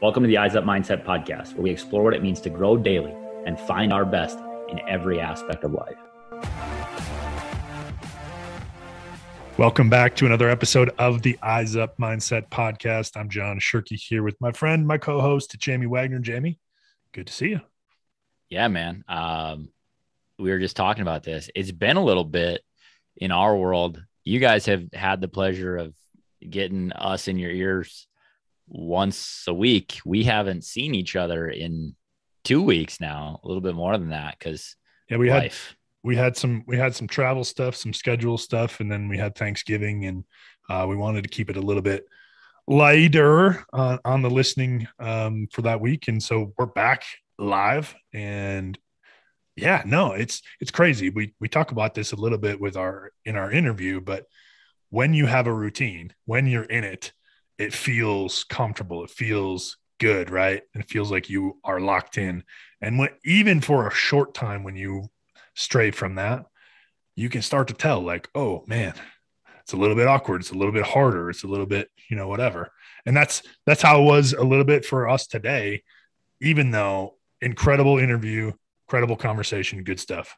Welcome to the Eyes Up Mindset podcast, where we explore what it means to grow daily and find our best in every aspect of life. Welcome back to another episode of the Eyes Up Mindset podcast. I'm John Shirky here with my friend, my co-host, Jamie Wagner. Jamie, good to see you. Yeah, man. We were just talking about this. It's been a little bit in our world. You guys have had the pleasure of getting us in your ears once a week. We haven't seen each other in 2 weeks now, a little bit more than that, because we had some travel stuff, some schedule stuff, and then we had Thanksgiving, and we wanted to keep it a little bit lighter on the listening for that week. And so we're back live, and it's crazy. We talk about this a little bit in our interview, but when you have a routine, when you're in it, it feels comfortable. It feels good, right? And it feels like you are locked in. And even for a short time, when you stray from that, you can start to tell, like, oh man, it's a little bit awkward. It's a little bit harder. It's a little bit, whatever. And that's how it was a little bit for us today, even though incredible interview, incredible conversation, good stuff.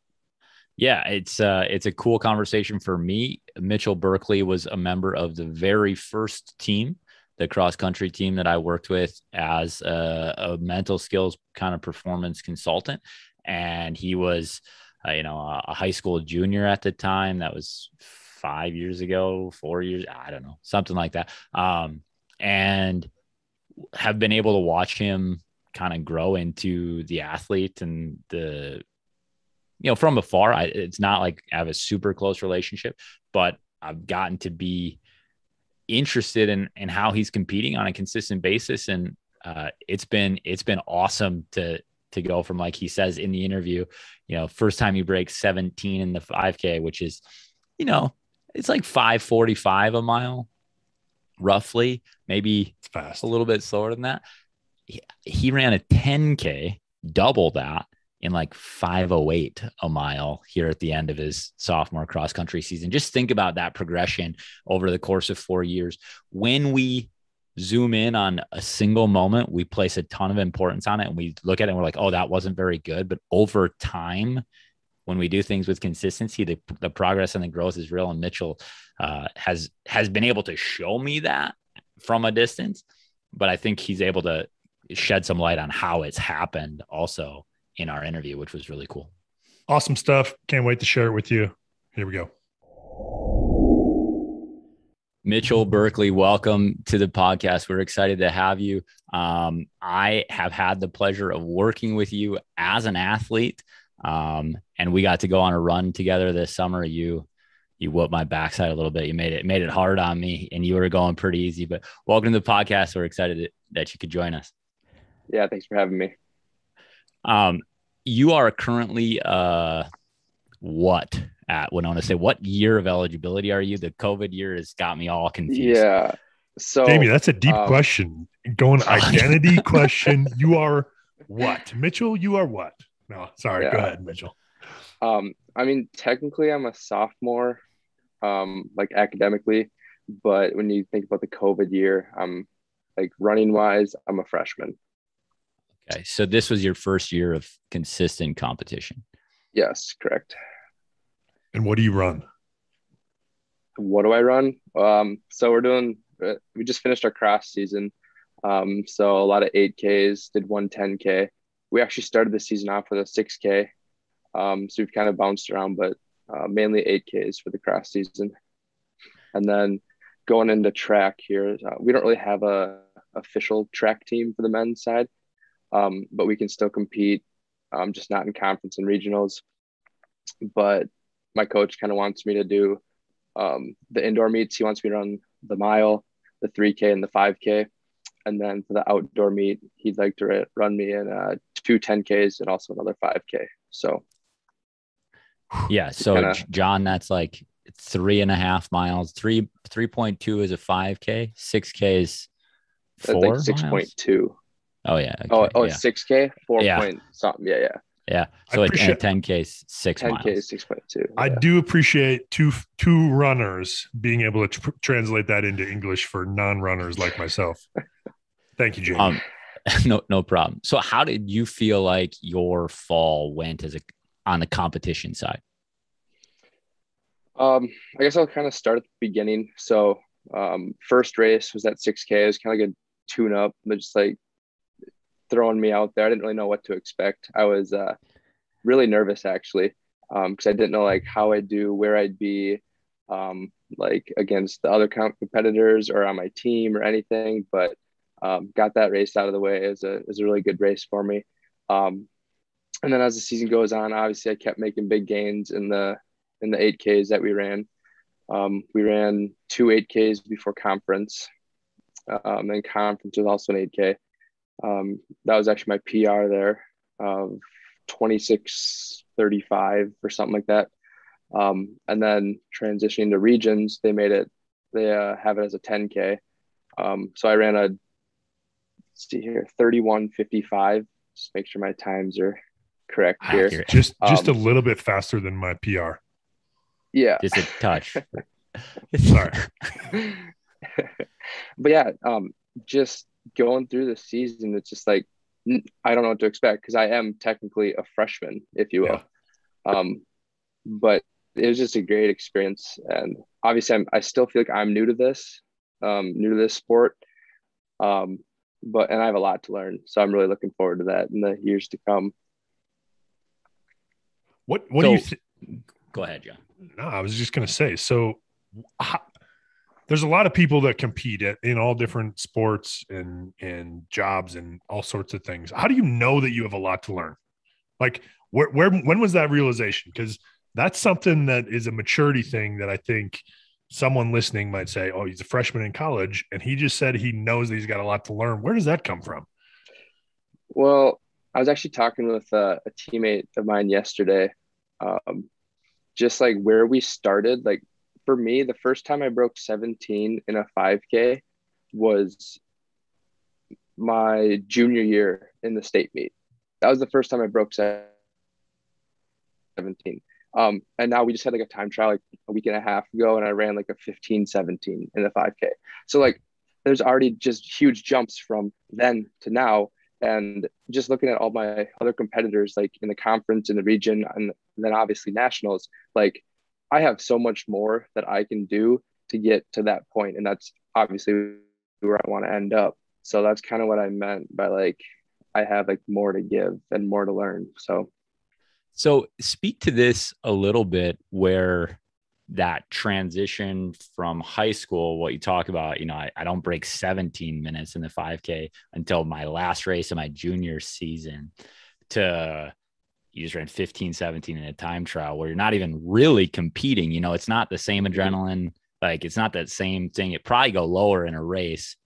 Yeah, it's a cool conversation for me. Mitchell Buerkle was a member of the very first team, the cross country team that I worked with as a mental skills kind of performance consultant. And he was, a high school junior at the time. That was 5 years ago, 4 years, I don't know, something like that. And have been able to watch him kind of grow into the athlete and from afar. It's not like I have a super close relationship, but I've gotten to be interested in how he's competing on a consistent basis. And it's been awesome to go from, like he says in the interview, first time he breaks 17 in the 5K, which is, it's like 5:45 a mile, roughly, maybe it's fast, a little bit slower than that. He ran a 10K, double that, in like 5:08 a mile here at the end of his sophomore cross country season. Just think about that progression over the course of 4 years. When we zoom in on a single moment, we place a ton of importance on it, and we look at it and we're like, oh, that wasn't very good. But over time, when we do things with consistency, the progress and the growth is real. And Mitchell has been able to show me that from a distance, but I think he's able to shed some light on how it's happened also in our interview, which was really cool. Awesome stuff. Can't wait to share it with you. Here we go. Mitchell Buerkle, welcome to the podcast. We're excited to have you. I have had the pleasure of working with you as an athlete, and we got to go on a run together this summer. You whooped my backside a little bit. You made it hard on me, and you were going pretty easy. But welcome to the podcast. We're excited that you could join us. Yeah, thanks for having me. You are currently what at Winona State? What year of eligibility are you? The COVID year has got me all confused. Yeah. So Jamie, that's a deep question. Going identity question. You are what? Mitchell, you are what? No, sorry. Yeah. Go ahead, Mitchell. Technically I'm a sophomore, like academically, but when you think about the COVID year, I'm like running wise, I'm a freshman. Okay, so this was your first year of consistent competition. Yes, correct. And what do you run? What do I run? So we just finished our cross season. So a lot of 8Ks, did one 10K. We actually started the season off with a 6K. So we've kind of bounced around, but mainly 8Ks for the cross season. And then going into track here, we don't really have a official track team for the men's side. But we can still compete, just not in conference and regionals. But my coach kind of wants me to do the indoor meets. He wants me to run the mile, the 3K, and the 5K. And then for the outdoor meet, he'd like to run me in 2 10Ks and also another 5K. So, yeah. So, John, that's like 3.5 miles. 3.2 is a 5K. 6K is 4 That's like 6.2. Oh yeah. Okay. Yeah. 6K, 4 point something. Yeah. Yeah. So a 10K is 6 miles. 10K is 6.2. I do appreciate two runners being able to translate that into English for non-runners like myself. Thank you, Jamie. No problem. So how did you feel like your fall went on the competition side? I guess I'll kind of start at the beginning. So first race was at 6K. It was kind of like a tune up, but just like throwing me out there. I didn't really know what to expect. I was really nervous actually, because I didn't know like how I'd do, where I'd be, like against the other competitors or on my team or anything. But got that race out of the way. It was a really good race for me. And then as the season goes on, obviously I kept making big gains in the 8Ks that we ran. We ran 2 8Ks before conference, and conference was also an 8K. That was actually my PR there of 26:35 or something like that. And then transitioning to regions, they have it as a 10K. So I ran let's see here, 31:55. Just make sure my times are correct here. Just a little bit faster than my PR. Yeah. Just a touch. Sorry. But yeah, just going through the season, it's just like, I don't know what to expect because I am technically a freshman, if you will. Yeah. But it was just a great experience. And obviously I still feel like I'm new to this sport. And I have a lot to learn. So I'm really looking forward to that in the years to come. What do you go ahead, John? No, I was just going to say, so there's a lot of people that compete in all different sports and jobs and all sorts of things. How do you know that you have a lot to learn? Like when was that realization? Because that's something that is a maturity thing that I think someone listening might say, oh, he's a freshman in college and he just said he knows that he's got a lot to learn. Where does that come from? Well, I was actually talking with a teammate of mine yesterday. Just like where we started, like for me, the first time I broke 17 in a 5K was my junior year in the state meet. That was the first time I broke 17. And now we just had like a time trial like a week and a half ago, and I ran like a 15:17 in the 5K. So like there's already just huge jumps from then to now. And just looking at all my other competitors, like in the conference, in the region, and then obviously nationals, like I have so much more that I can do to get to that point. And that's obviously where I want to end up. So that's kind of what I meant by like, I have like more to give and more to learn. So speak to this a little bit, where that transition from high school, what you talk about, I don't break 17 minutes in the 5K until my last race of my junior season, to you just ran 15:17 in a time trial where you're not even really competing. It's not the same adrenaline. Like it's not that same thing. It probably go lower in a race.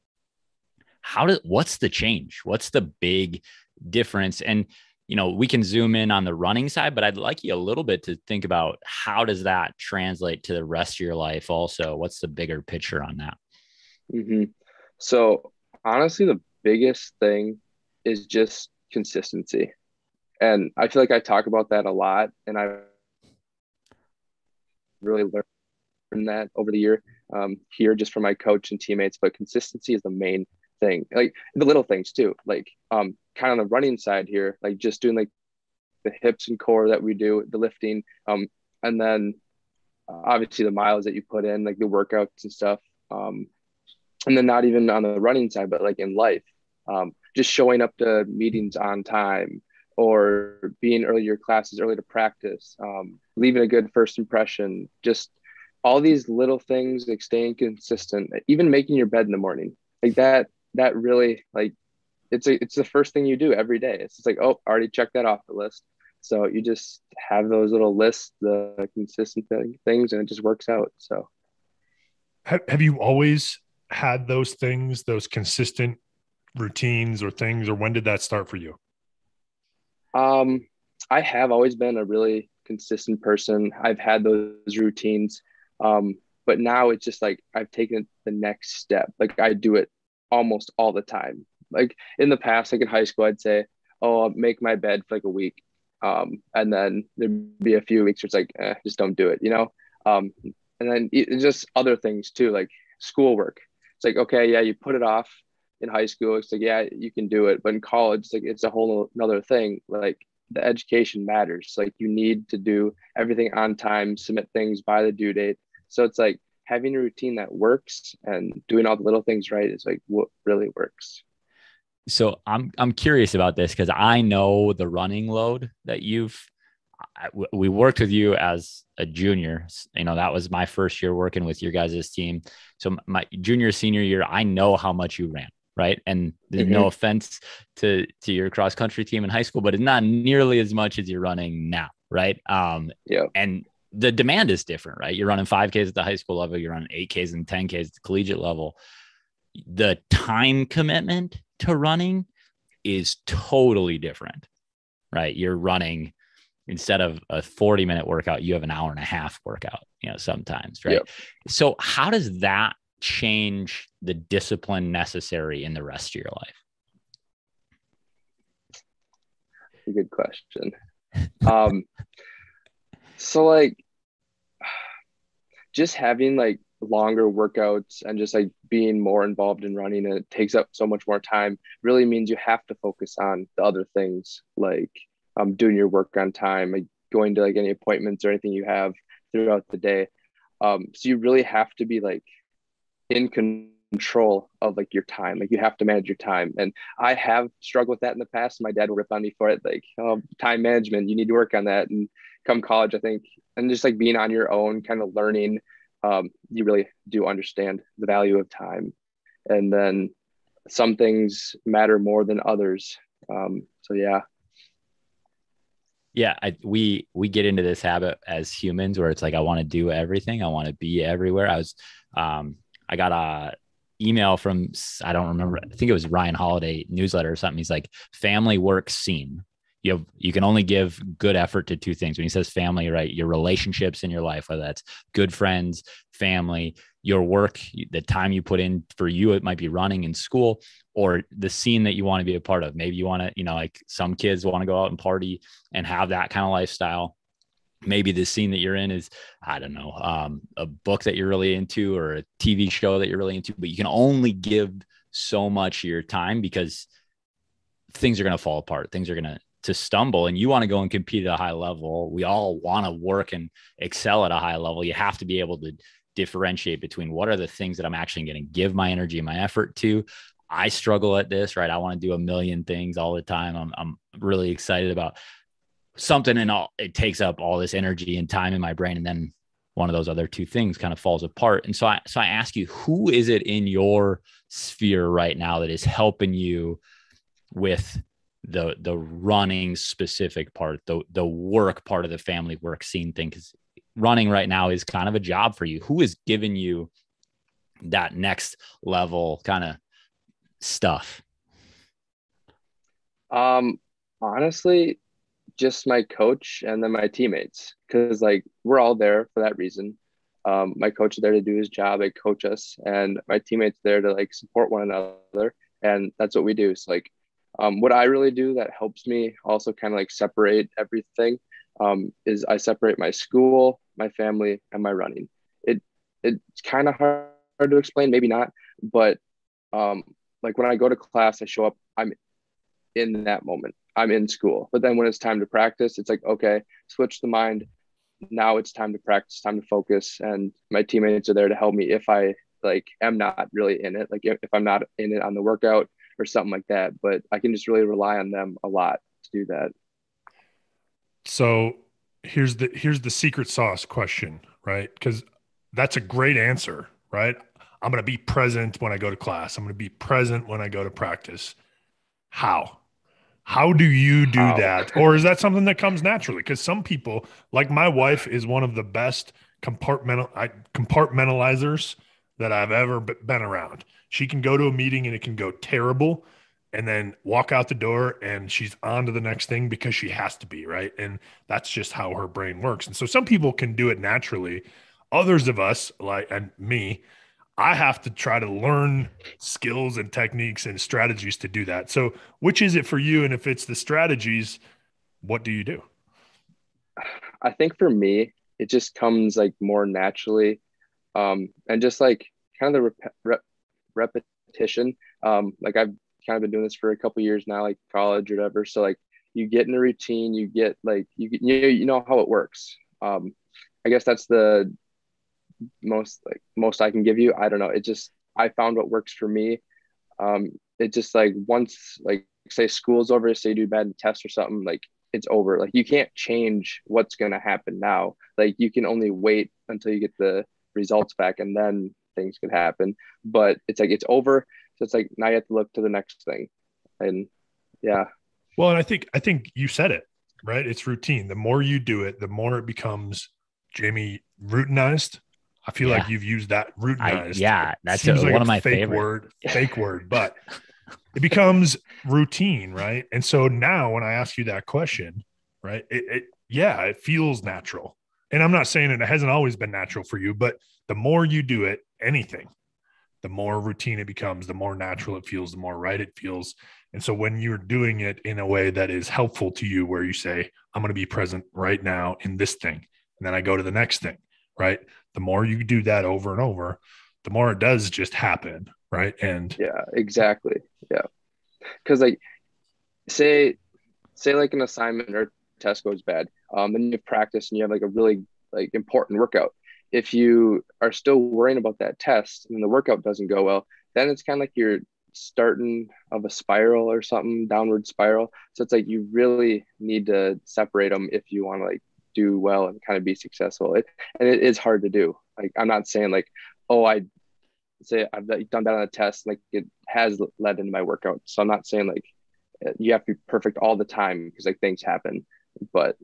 What's the change? What's the big difference? And we can zoom in on the running side, but I'd like you a little bit to think about how does that translate to the rest of your life also? What's the bigger picture on that? Mm-hmm. So honestly, the biggest thing is just consistency. And I feel like I talk about that a lot, and I really learned that over the year here just from my coach and teammates, but consistency is the main thing. Like the little things too, like kind of on the running side here, like just doing like the hips and core that we do, the lifting, and then obviously the miles that you put in, like the workouts and stuff, and then not even on the running side, but like in life, just showing up to meetings on time, or being early to your classes, early to practice, leaving a good first impression, just all these little things, like staying consistent, even making your bed in the morning, like that really, like it's the first thing you do every day. It's just like, oh, I already checked that off the list. So you just have those little lists, the consistent things, and it just works out. So have you always had those things, those consistent routines or things, or when did that start for you? I have always been a really consistent person. I've had those routines. But now it's just like I've taken the next step. Like I do it almost all the time. Like in the past, like in high school, I'd say, oh, I'll make my bed for like a week. And then there'd be a few weeks where it's like, just don't do it, And then it's just other things too, like schoolwork. It's like, okay, yeah, you put it off in high school, it's like, yeah, you can do it. But in college, it's like, it's a whole another thing. Like the education matters. Like you need to do everything on time, submit things by the due date. So it's like having a routine that works and doing all the little things right is like what really works. So I'm curious about this because I know the running load that we worked with you as a junior. You know, that was my first year working with your guys' team. So my junior, senior year, I know how much you ran, right? And no offense to your cross country team in high school, but it's not nearly as much as you're running now, right? Yeah. And the demand is different, right? You're running 5Ks at the high school level, you're running 8Ks and 10Ks at the collegiate level. The time commitment to running is totally different, right? You're running, instead of a 40-minute workout, you have an hour and a half workout, you know, sometimes, right? Yep. So how does that change the discipline necessary in the rest of your life? A good question. So like just having like longer workouts and just like being more involved in running, and it takes up so much more time, really means you have to focus on the other things, like doing your work on time, like going to like any appointments or anything you have throughout the day. So you really have to be like in control of like your time. Like you have to manage your time. And I have struggled with that in the past. My dad will rip on me for it. Like, oh, time management, you need to work on that. And come college, I think, and just like being on your own, kind of learning, you really do understand the value of time. And then some things matter more than others. So yeah. Yeah, we get into this habit as humans where it's like, I want to do everything. I want to be everywhere. I got a email from, I don't remember, I think it was Ryan Holiday newsletter or something. He's like, family, work, scene. You can only give good effort to two things. When he says family, right, your relationships in your life, whether that's good friends, family, your work, the time you put in. For you, it might be running in school, or the scene that you want to be a part of. Maybe you want to, you know, like some kids want to go out and party and have that kind of lifestyle. Maybe the scene that you're in is, I don't know, a book that you're really into or a TV show that you're really into, but you can only give so much of your time because things are going to fall apart. Things are going to stumble, and you want to go and compete at a high level. We all want to work and excel at a high level. You have to be able to differentiate between what are the things that I'm actually going to give my energy and my effort to. I struggle at this, right? I want to do a million things all the time. I'm really excited about something, and it takes up all this energy and time in my brain. And then one of those other two things kind of falls apart. And so I ask you, who is it in your sphere right now that is helping you with the running specific part, the work part of the family work scene thing? Because running right now is kind of a job for you. Who is giving you that next level kind of stuff? Honestly, just my coach and then my teammates, because like we're all there for that reason. My coach is there to do his job, like coach us, and my teammates there to like support one another, and that's what we do. So like what I really do that helps me also kind of like separate everything is I separate my school, my family, and my running. It's kind of hard to explain, maybe not, but like when I go to class, I show up, I'm in that moment, I'm in school. But then when it's time to practice, it's like, okay, switch the mind. Now it's time to practice, time to focus. And my teammates are there to help me if I like am not really in it, like if I'm not in it on the workout or something like that. But I can just really rely on them a lot to do that. So here's the secret sauce question, right? Because that's a great answer, right? I'm going to be present when I go to class. I'm going to be present when I go to practice. How do you do that? Or is that something that comes naturally? Because some people, like my wife, is one of the best compartmentalizers that I've ever been around. She can go to a meeting and it can go terrible and then walk out the door and she's on to the next thing because she has to be, right? And that's just how her brain works. And so some people can do it naturally. Others of us, like and me, I have to try to learn skills and techniques and strategies to do that. So which is it for you? And if it's the strategies, what do you do? I think for me, it just comes like more naturally. And just like kind of the repetition. Like I've kind of been doing this for a couple years now, like college or whatever. So like you get in a routine, you get like, you know how it works. I guess that's the most I can give you. I don't know. I found what works for me. It just like once, like say school's over, say you do bad in test or something, like it's over. Like you can't change what's going to happen now. Like you can only wait until you get the results back and then things could happen, but it's like, it's over. So it's like, now you have to look to the next thing. And yeah. Well, and I think you said it, right? It's routine. The more you do it, the more it becomes, Jamie, routinized. I feel like you've used that, routinized. That's like one of my fake word, but it becomes routine, right? And so now when I ask you that question, right, it feels natural. And I'm not saying it hasn't always been natural for you, but the more you do it, anything, the more routine it becomes, the more natural it feels, the more right it feels. And so when you're doing it in a way that is helpful to you, where you say, I'm going to be present right now in this thing, and then I go to the next thing, right? The more you do that over and over, the more it does just happen, right? And yeah, exactly. Yeah. Because like say like an assignment or test goes bad, then you practice and you have like a really like important workout. If you are still worrying about that test and the workout doesn't go well, then it's kind of like you're starting of a spiral or something, downward spiral. So it's like you really need to separate them if you want to like do well and kind of be successful. It is hard to do. Like I'm not saying like, oh, I've done that on a test, like it has led into my workout. So I'm not saying like you have to be perfect all the time, because like things happen. But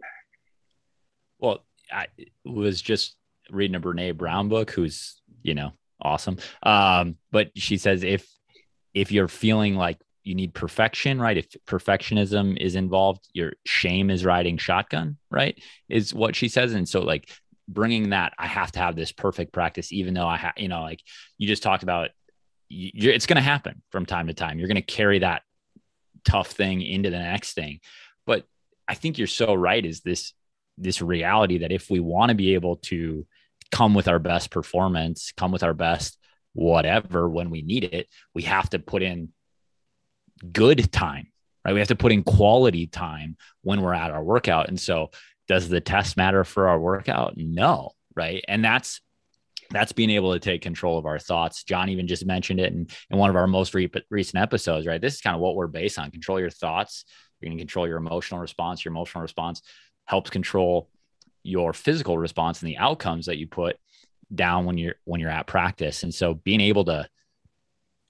well, I was just reading a Brene Brown book, who's, awesome. But she says if you're feeling like you need perfection, right? If perfectionism is involved, your shame is riding shotgun, right? Is what she says. And so like bringing that, I have to have this perfect practice, even though like you just talked about, it's going to happen from time to time. You're going to carry that tough thing into the next thing. But I think you're so right, is this reality that if we want to be able to come with our best performance, come with our best whatever when we need it, we have to put in good time, right? We have to put in quality time when we're at our workout. And so does the test matter for our workout? No. Right. And that's being able to take control of our thoughts. John even just mentioned it in one of our most recent episodes, right? This is kind of what we're based on. Control your thoughts. You're going to control your emotional response. Your emotional response helps control your physical response and the outcomes that you put down when you're at practice. And so being able to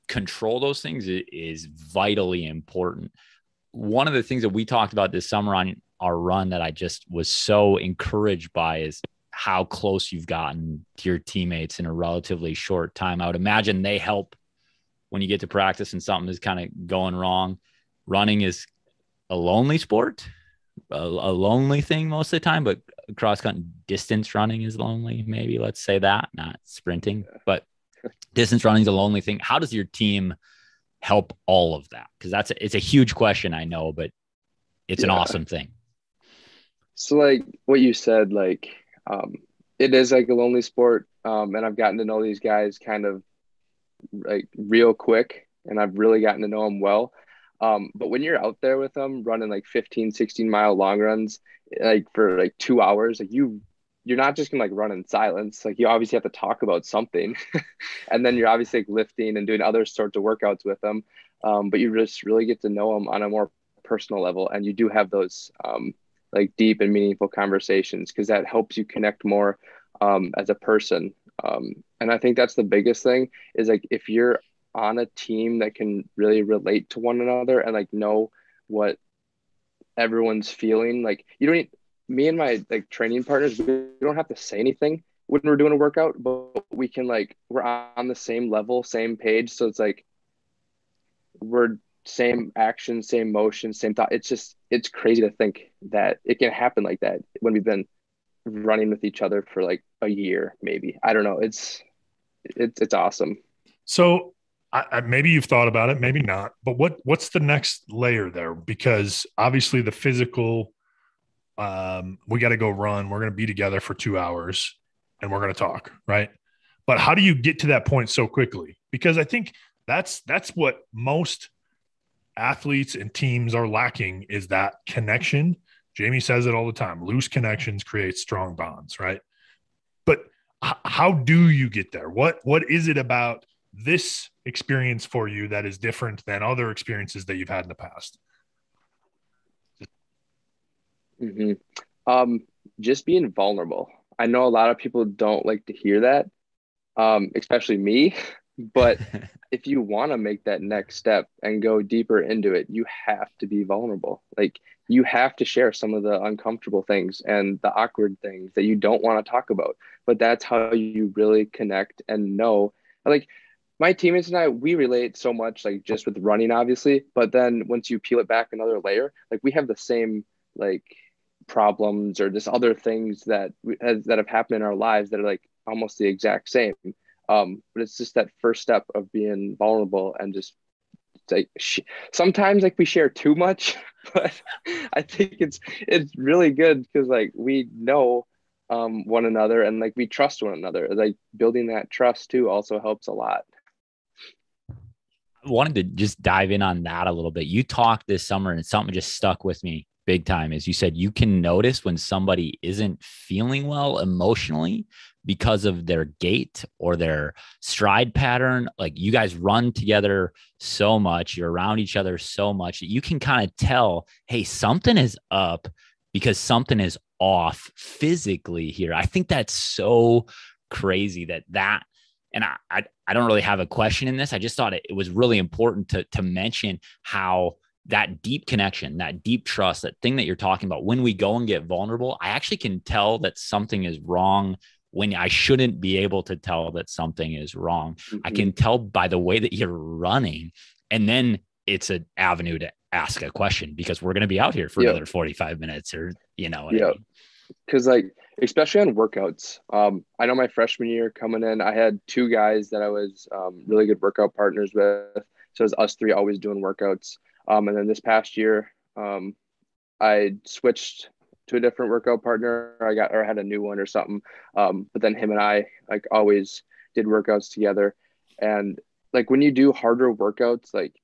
control those things is vitally important. One of the things that we talked about this summer on our run that I just was so encouraged by is how close you've gotten to your teammates in a relatively short time. I would imagine they help when you get to practice and something is kind of going wrong. Running is a lonely sport, a lonely thing most of the time, but cross country distance running is lonely. Maybe let's say that, not sprinting, but distance running is a lonely thing. How does your team help all of that? Because it's a huge question, I know, but it's an awesome thing. So like what you said, like it is like a lonely sport. And I've gotten to know these guys kind of like real quick, and I've really gotten to know them well. But when you're out there with them running like 15, 16-mile long runs, like for like 2 hours, like you're not just gonna like run in silence. Like you obviously have to talk about something, and then you're obviously like lifting and doing other sorts of workouts with them. But you just really get to know them on a more personal level, and you do have those like deep and meaningful conversations, because that helps you connect more as a person. And I think that's the biggest thing, is like if you're on a team that can really relate to one another and like know what everyone's feeling. Like you don't need, me and my like training partners, we don't have to say anything when we're doing a workout, but we can like, we're on the same level, same page. So it's like, we're same action, same motion, same thought. It's crazy to think that it can happen like that when we've been running with each other for like a year, maybe. I don't know. It's awesome. So maybe you've thought about it, maybe not, but what's the next layer there? Because obviously the physical, we got to go run. We're going to be together for 2 hours and we're going to talk, right? But how do you get to that point so quickly? Because I think That's what most athletes and teams are lacking, is that connection. Jamie says it all the time. Loose connections create strong bonds, right? But how do you get there? What is it about this experience for you that is different than other experiences that you've had in the past? Just being vulnerable. I know a lot of people don't like to hear that, especially me. But if you want to make that next step and go deeper into it, you have to be vulnerable. Like, you have to share some of the uncomfortable things and the awkward things that you don't want to talk about. But that's how you really connect and know. Like, my teammates and I, we relate so much, like just with running, obviously. But then once you peel it back another layer, like, we have the same like problems or just other things that have happened in our lives that are like almost the exact same. But it's just that first step of being vulnerable and just like sometimes like we share too much, but I think it's really good because like we know one another and like we trust one another. Like, building that trust too also helps a lot. I wanted to just dive in on that a little bit. You talked this summer and something just stuck with me big time, is you said you can notice when somebody isn't feeling well emotionally because of their gait or their stride pattern. Like, you guys run together so much, you're around each other so much that you can kind of tell, hey, something is up because something is off physically here. I think that's so crazy and I don't really have a question in this. I just thought it was really important to mention how that deep connection, that deep trust, that thing that you're talking about, when we go and get vulnerable, I actually can tell that something is wrong when I shouldn't be able to tell that something is wrong. Mm-hmm. I can tell by the way that you're running. And then it's an avenue to ask a question because we're going to be out here for another 45 minutes or, you know. Yeah. Because like, especially on workouts, I know my freshman year coming in, I had two guys that I was really good workout partners with. So it was us three always doing workouts. And then this past year, I switched to a different workout partner. I had a new one or something. But then him and I like always did workouts together. And like, when you do harder workouts, like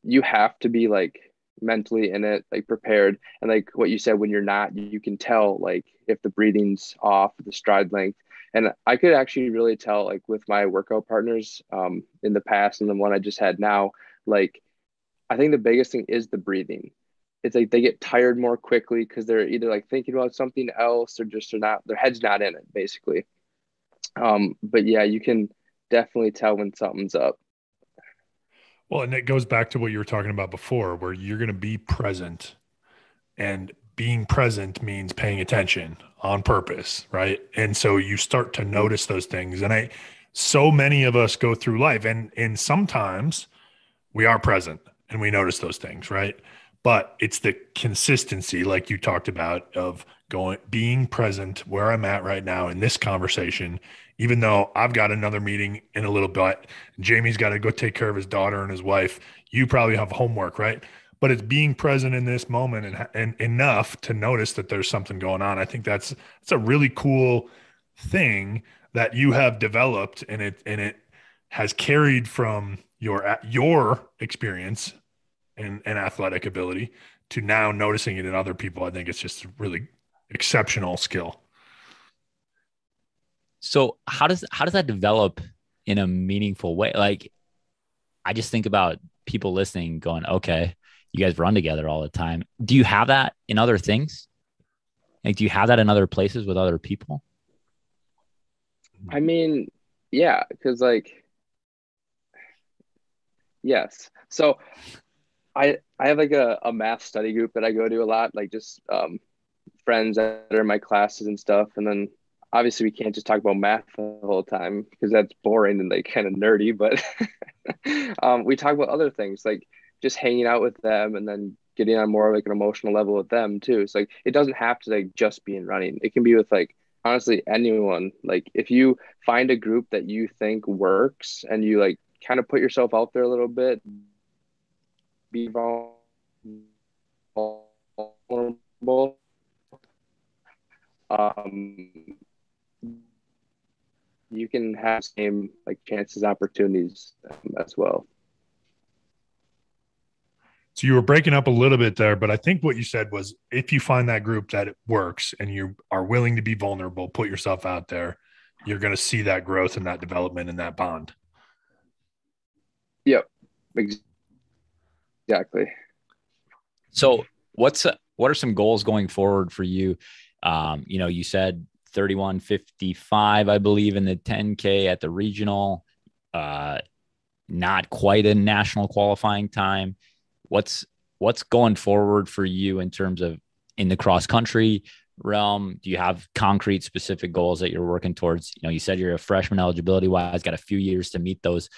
you have to be like mentally in it, like prepared. And like what you said, when you're not, you can tell like if the breathing's off, the stride length. And I could actually really tell like with my workout partners in the past and the one I just had now, like, I think the biggest thing is the breathing. It's like they get tired more quickly because they're either like thinking about something else or just their head's not in it, basically. But yeah, you can definitely tell when something's up. Well, and it goes back to what you were talking about before, where you're going to be present, and being present means paying attention on purpose, right? And so you start to notice those things. And so many of us go through life, and sometimes we are present and we notice those things, right? But it's the consistency, like you talked about, of being present where I'm at right now in this conversation, even though I've got another meeting in a little bit. Jamie's got to go take care of his daughter and his wife. You probably have homework, right? But it's being present in this moment and enough to notice that there's something going on. I think that's a really cool thing that you have developed, and it has carried from your experience and athletic ability to now noticing it in other people. I think it's just a really exceptional skill. So how does that develop in a meaningful way? Like, I just think about people listening going, okay, you guys run together all the time. Do you have that in other things? Like, do you have that in other places with other people? I mean, yeah, because like, yes. So I have like a math study group that I go to a lot, like just friends that are in my classes and stuff. And then obviously we can't just talk about math the whole time because that's boring and like kind of nerdy, but we talk about other things like just hanging out with them and then getting on more like an emotional level with them too. It's like, it doesn't have to like just be in running. It can be with like, honestly, anyone. Like, if you find a group that you think works and you like kind of put yourself out there a little bit, be vulnerable, you can have same like chances, opportunities as well. So you were breaking up a little bit there, but I think what you said was if you find that group that it works and you are willing to be vulnerable, put yourself out there, you're going to see that growth and that development and that bond. Yep, exactly. So what are some goals going forward for you? You said 31:55, I believe, in the 10K at the regional, not quite a national qualifying time. What's going forward for you in terms of in the cross country realm? Do you have concrete specific goals that you're working towards? You said you're a freshman eligibility wise, got a few years to meet those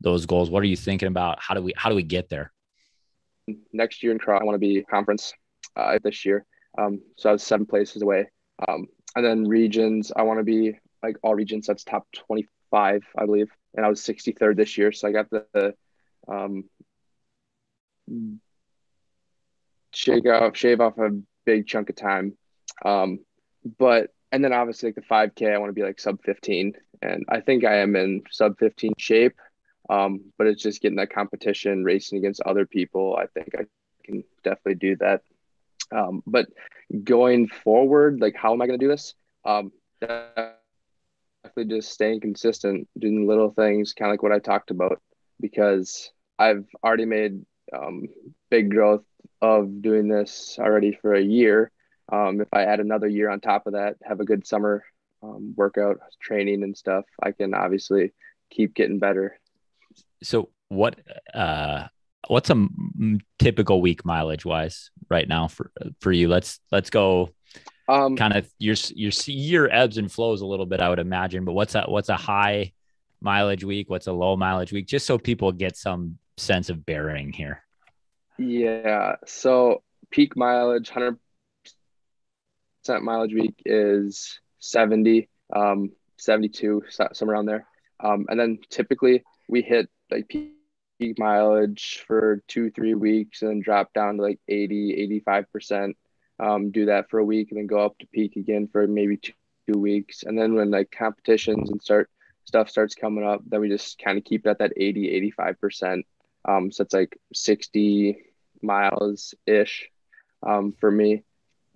goals. What are you thinking about? How do we get there? Next year in cross, I want to be conference this year. So I was 7 places away. And then regions, I want to be like all regions. That's top 25, I believe. And I was 63rd this year. So I got the shave off a big chunk of time. And then obviously like the 5K, I want to be like sub 15. And I think I am in sub 15 shape. But it's just getting that competition, racing against other people. I think I can definitely do that. But going forward, like how am I going to do this? Definitely just staying consistent, doing little things, kind of like what I talked about, because I've already made big growth of doing this already for a year. If I add another year on top of that, have a good summer workout training and stuff, I can obviously keep getting better. So what's a typical week mileage wise right now for you? Let's go kind of your ebbs and flows a little bit, I would imagine, but what's a high mileage week? What's a low mileage week? Just so people get some sense of bearing here. Yeah. So peak mileage, 100% mileage week is 70, 72, somewhere around there. And then typically we hit like peak mileage for 2-3 weeks and then drop down to like 80-85%. Do that for a week and then go up to peak again for maybe 2 weeks. And then when like competitions and stuff starts coming up, then we just kind of keep it at that 80-85%. So it's like 60 miles ish for me.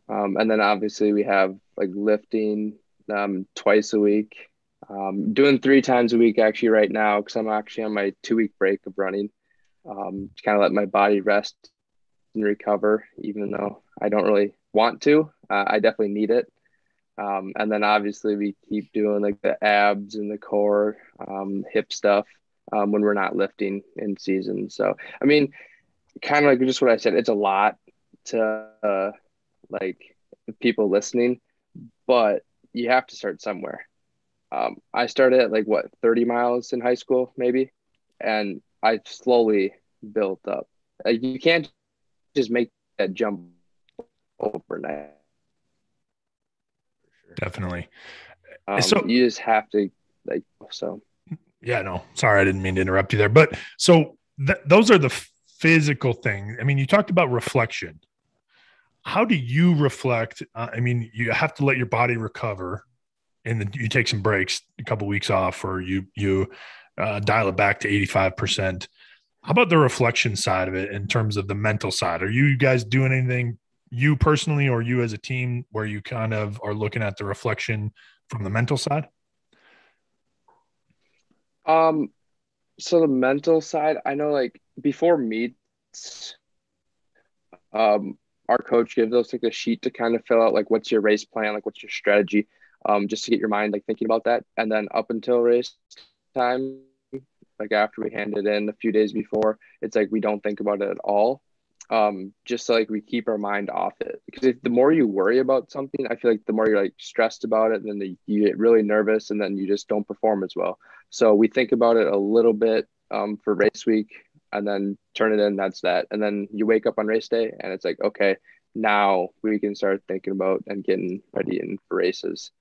And then obviously we have like lifting twice a week. Doing 3 times a week actually right now, because I'm actually on my 2-week break of running, to kind of let my body rest and recover, even though I don't really want to. I definitely need it. And then obviously we keep doing like the abs and the core, hip stuff when we're not lifting in season. So, I mean, kind of like just what I said, it's a lot to like people listening, but you have to start somewhere. I started at like 30 miles in high school, maybe. And I slowly built up. You can't just make that jump overnight. Definitely. So you just have to Yeah, no, sorry. I didn't mean to interrupt you there, but so those are the physical things. I mean, you talked about reflection. How do you reflect? I mean, you have to let your body recover and then you take some breaks, a couple of weeks off, or you dial it back to 85%. How about the reflection side of it in terms of the mental side? Are you guys doing anything, you personally or you as a team, where you kind of are looking at the reflection from the mental side? So the mental side, I know like before meets, our coach gives us like a sheet to kind of fill out, like what's your race plan, like what's your strategy, just to get your mind like thinking about that. And then up until race time, like after we hand it in a few days before, it's like we don't think about it at all. Just so like we keep our mind off it, because the more you worry about something, I feel like the more you're like stressed about it, and then you get really nervous and then you just don't perform as well. So we think about it a little bit for race week and then turn it in. That's that. And then you wake up on race day and it's like, okay, now we can start thinking about and getting ready in for races.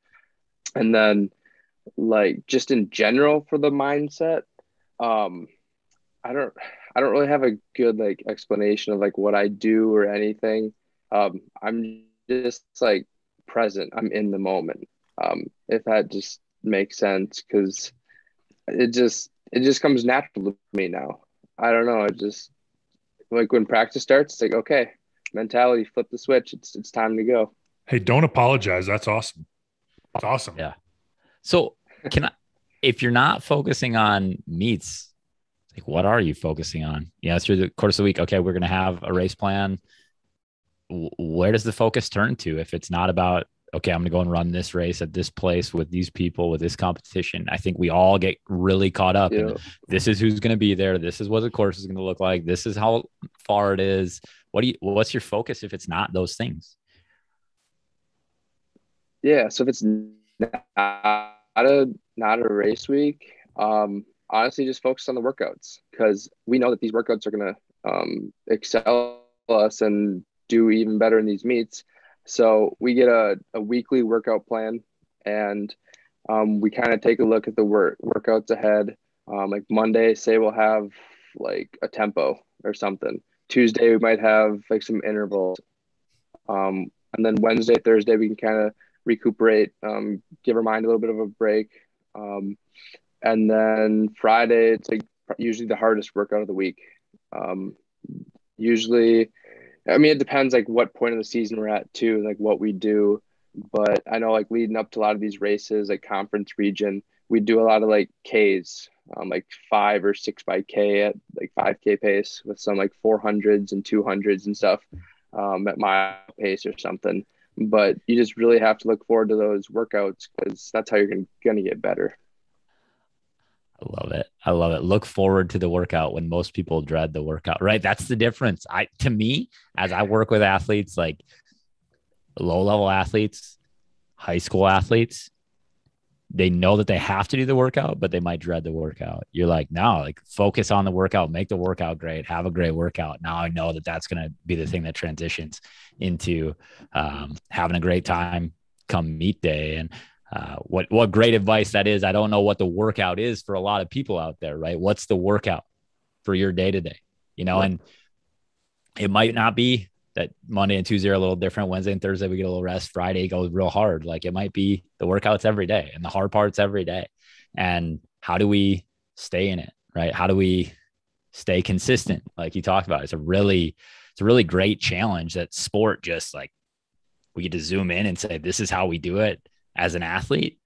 And then like just in general for the mindset, I don't really have a good like explanation of like what I do or anything. I'm just like present. I'm in the moment. If that just make sense because it just comes natural to me now. I don't know. It just like when practice starts, it's like, okay, mentality, flip the switch. It's time to go. Hey, don't apologize. That's awesome. That's awesome. Yeah. So if you're not focusing on meets, like what are you focusing on? Through the course of the week, okay, we're going to have a race plan. Where does the focus turn to if it's not about, okay, I'm going to go and run this race at this place with these people, with this competition? I think we all get really caught up in this is who's going to be there. This is what the course is going to look like. This is how far it is. What's your focus if it's not those things? Yeah. So if it's not a race week, honestly, just focus on the workouts because we know that these workouts are going to excel us and do even better in these meets. So we get a weekly workout plan, and we kind of take a look at the workouts ahead. Like Monday, say we'll have like a tempo or something. Tuesday, we might have like some intervals. And then Wednesday, Thursday, we can kind of recuperate, give our mind a little bit of a break. And then Friday, it's like usually the hardest workout of the week. Usually, I mean, it depends like what point of the season we're at too, like what we do. But I know like leading up to a lot of these races, like conference region, we do a lot of like Ks, like 5 or 6 by K at like 5K pace with some like 400s and 200s and stuff at my pace or something. But you just really have to look forward to those workouts because that's how you're going to get better. I love it. Look forward to the workout when most people dread the workout, right? That's the difference. To me, as I work with athletes, like low-level athletes, high school athletes, they know that they have to do the workout, but they might dread the workout. You're like, no, like focus on the workout, make the workout great, have a great workout. Now I know that that's going to be the thing that transitions into having a great time come meet day. And what great advice that is. I don't know what the workout is for a lot of people out there, right? What's the workout for your day to day, and it might not be that Monday and Tuesday are a little different. Wednesday and Thursday, we get a little rest. Friday goes real hard. Like it might be the workouts every day and the hard parts every day. And how do we stay in it, right? How do we stay consistent? Like you talked about, it's a really great challenge that sport just like, we get to zoom in and say, this is how we do it as an athlete.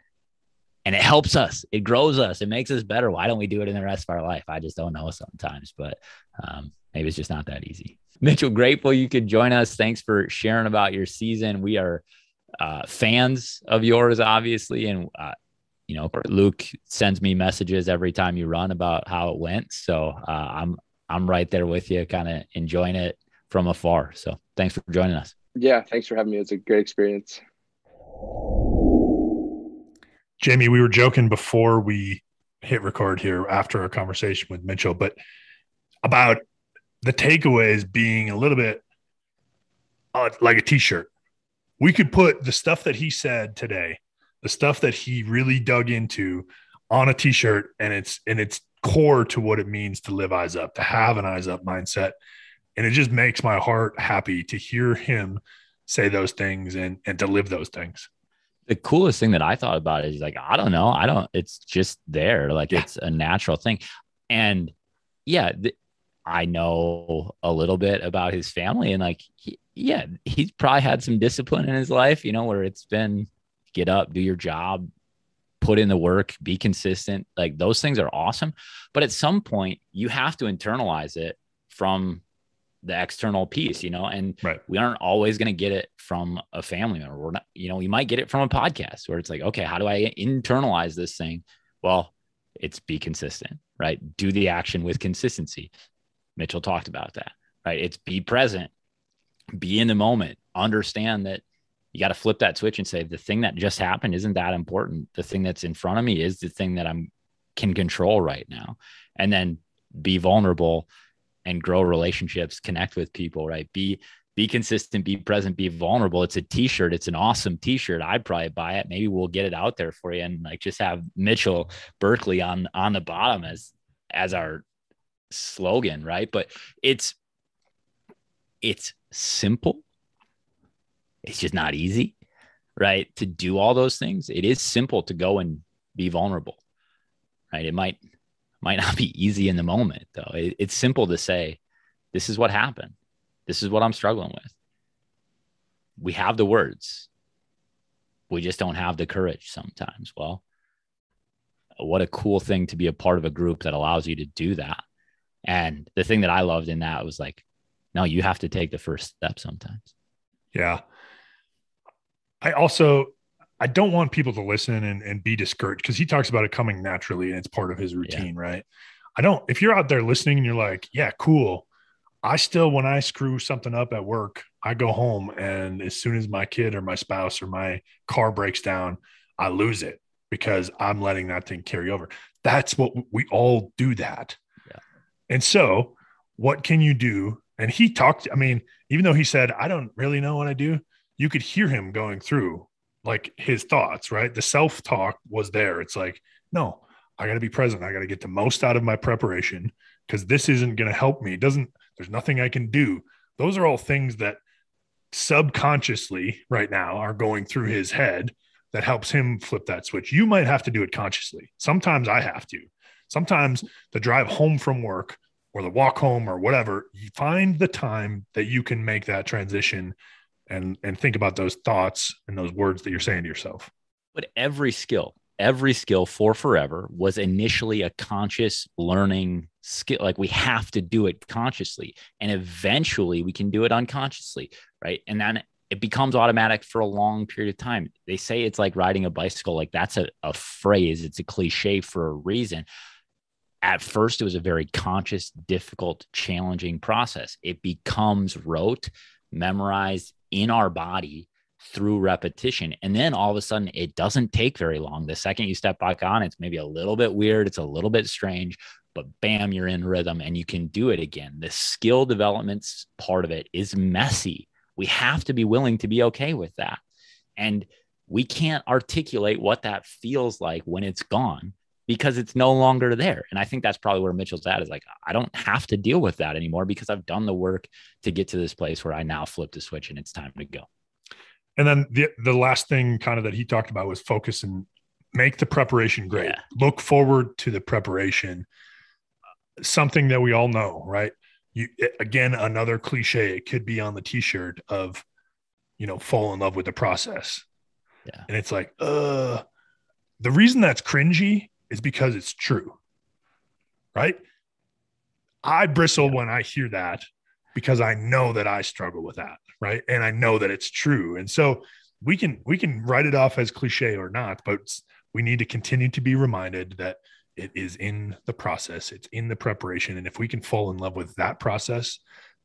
And it helps us. It grows us. It makes us better. Why don't we do it in the rest of our life? I just don't know sometimes, but maybe it's just not that easy. Mitchell, grateful you could join us. Thanks for sharing about your season. We are fans of yours, obviously. And, Luke sends me messages every time you run about how it went. So I'm right there with you, kind of enjoying it from afar. So thanks for joining us. Yeah, thanks for having me. It's a great experience. Jamie, we were joking before we hit record here after our conversation with Mitchell, but about the takeaways being a little bit like a t-shirt. We could put the stuff that he said today, the stuff that he really dug into on a t-shirt, and it's core to what it means to live eyes up, to have an eyes up mindset. And it just makes my heart happy to hear him say those things and to live those things. The coolest thing that I thought about is like, I don't know. It's just there. Like It's a natural thing. And I know a little bit about his family, and like, he's probably had some discipline in his life, where it's been get up, do your job, put in the work, be consistent. Like those things are awesome. But at some point you have to internalize it from the external piece, and right. We aren't always going to get it from a family member. We're not, we might get it from a podcast where it's like, okay, how do I internalize this thing? Well, it's be consistent, right? Do the action with consistency. Mitchell talked about that, right? It's be present, be in the moment, understand that you got to flip that switch and say, the thing that just happened isn't that important. The thing that's in front of me is the thing that can control right now. And then be vulnerable and grow relationships, connect with people, right? Be consistent, be present, be vulnerable. It's a t-shirt. It's an awesome t-shirt. I'd probably buy it. Maybe we'll get it out there for you and like just have Mitchell Buerkle on the bottom as our slogan, right? But it's simple. It's just not easy, right? To do all those things. It is simple to go and be vulnerable, right? It might not be easy in the moment, though. It's simple to say, this is what happened. This is what I'm struggling with. We have the words. We just don't have the courage sometimes. Well, what a cool thing to be a part of a group that allows you to do that. And the thing that I loved in that was like, no, you have to take the first step sometimes. Yeah. I don't want people to listen and be discouraged, because he talks about it coming naturally and it's part of his routine, right? If you're out there listening and you're like, yeah, cool. When I screw something up at work, I go home, and as soon as my kid or my spouse or my car breaks down, I lose it because I'm letting that thing carry over. That's what we all do that. Yeah. And so what can you do? And he talked, even though he said, I don't really know what I do, you could hear him going through like his thoughts, right? The self-talk was there. It's like, no, I got to be present. I got to get the most out of my preparation, because this isn't going to help me. There's nothing I can do. Those are all things that subconsciously right now are going through his head that helps him flip that switch. You might have to do it consciously. Sometimes I have to. Sometimes the drive home from work or the walk home or whatever, you find the time that you can make that transition and think about those thoughts and those words that you're saying to yourself. But every skill for forever was initially a conscious learning skill. Like, we have to do it consciously, and eventually we can do it unconsciously, right? And then it becomes automatic for a long period of time. They say it's like riding a bicycle. Like, that's a phrase. It's a cliche for a reason. At first, it was a very conscious, difficult, challenging process. It becomes rote, memorized in our body through repetition. And then all of a sudden, it doesn't take very long. The second you step back on, it's maybe a little bit weird. It's a little bit strange, but bam, you're in rhythm and you can do it again. The skill development part of it is messy. We have to be willing to be okay with that. And we can't articulate what that feels like when it's gone, because it's no longer there. And I think that's probably where Mitchell's at, is like, I don't have to deal with that anymore, because I've done the work to get to this place where I now flip the switch and it's time to go. And then the last thing kind of that he talked about was focus and make the preparation great. Yeah. Look forward to the preparation. Something that we all know, right? Again, another cliche, it could be on the t-shirt of, fall in love with the process. Yeah. And it's like, the reason that's cringy is because it's true, right? I bristle when I hear that, because I know that I struggle with that, right? And I know that it's true. And so we can write it off as cliche or not, but we need to continue to be reminded that it is in the process. It's in the preparation. And if we can fall in love with that process,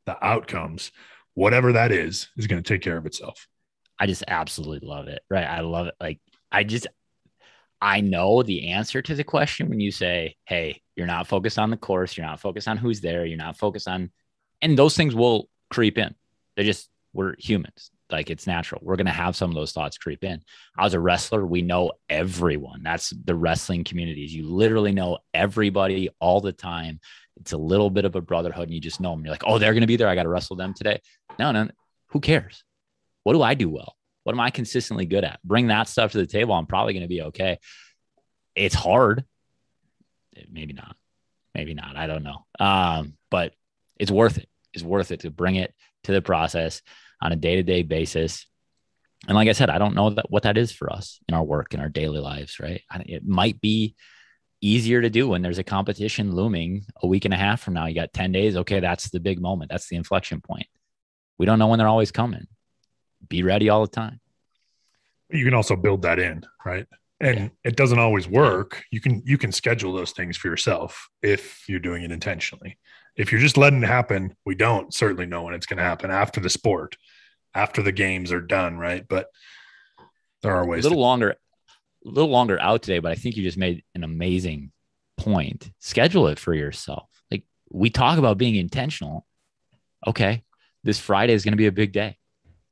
the outcomes, whatever that is going to take care of itself. I just absolutely love it. Right. I love it. Like, I know the answer to the question when you say, hey, you're not focused on the course. You're not focused on who's there. You're not focused on, and those things will creep in. We're humans. Like, it's natural. We're going to have some of those thoughts creep in. As a wrestler, we know everyone. That's the wrestling communities. You literally know everybody all the time. It's a little bit of a brotherhood, and you just know them. You're like, oh, they're going to be there. I got to wrestle them today. No, who cares? What do I do well? What am I consistently good at? Bring that stuff to the table. I'm probably going to be okay. It's hard. Maybe not. I don't know. But it's worth it. It's worth it to bring it to the process on a day-to-day basis. And like I said, I don't know what that is for us in our work, in our daily lives, right? It might be easier to do when there's a competition looming a week and a half from now. You got 10 days. Okay, that's the big moment. That's the inflection point. We don't know when they're always coming. Be ready all the time. You can also build that in, right? And it doesn't always work. You can schedule those things for yourself if you're doing it intentionally. If you're just letting it happen, we don't certainly know when it's going to happen after the sport, after the games are done, right? But there are ways. A little longer out today, but I think you just made an amazing point. Schedule it for yourself. Like, we talk about being intentional. Okay, this Friday is going to be a big day.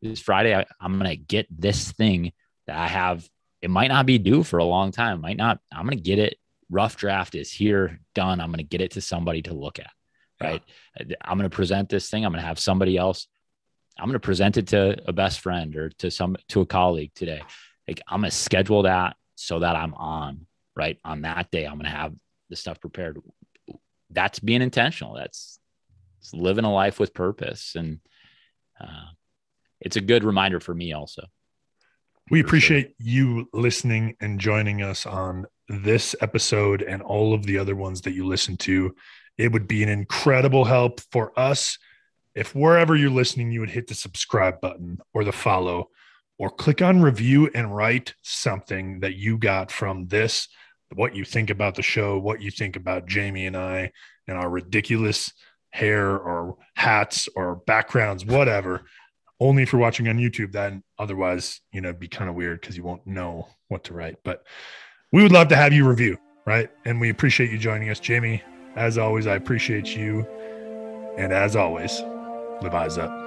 This Friday, I'm going to get this thing that I have. It might not be due for a long time. I'm going to get it. Rough draft is here, done. I'm going to get it to somebody to look at, right? Yeah. I'm going to present this thing. I'm going to have somebody else. I'm going to present it to a best friend or to a colleague today. Like, I'm going to schedule that so that I'm on right? On that day, I'm going to have the stuff prepared. That's being intentional. That's living a life with purpose. And it's a good reminder for me also. We appreciate you listening and joining us on this episode and all of the other ones that you listen to. It would be an incredible help for us if wherever you're listening, you would hit the subscribe button or the follow, or click on review and write something that you got from this, what you think about the show, what you think about Jamie and I and our ridiculous hair or hats or backgrounds, whatever. Only if you're watching on YouTube, then otherwise, it'd be kind of weird because you won't know what to write. But we would love to have you review, right? And we appreciate you joining us. Jamie, as always, I appreciate you. And as always, live eyes up.